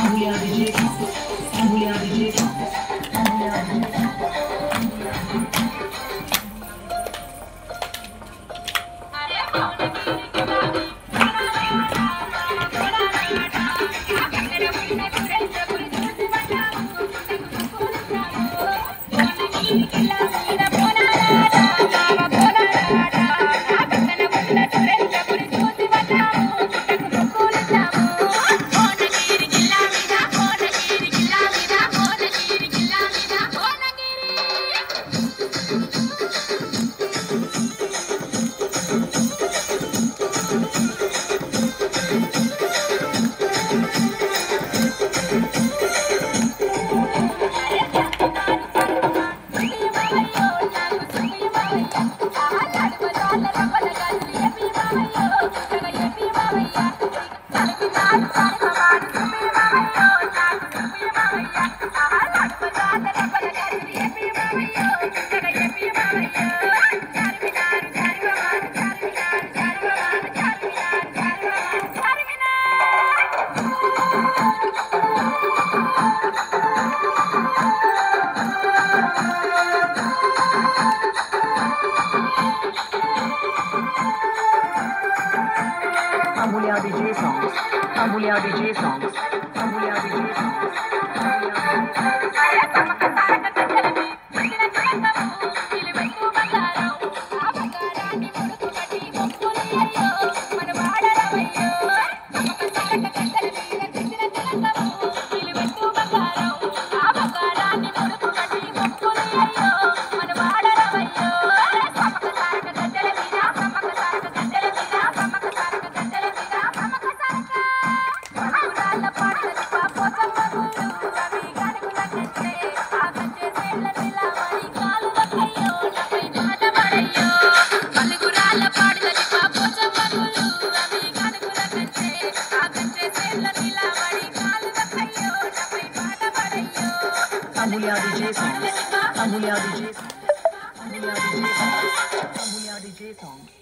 Ambulia DJ songs. Ambulia DJ songs. Ambulia DJ songs. Ambulia DJ songs. Ambulia DJ songs. Ambulia DJ songs. Ambulia DJ songs. Ambulia DJ songs. Ambulia DJ songs. Ambulia DJ songs.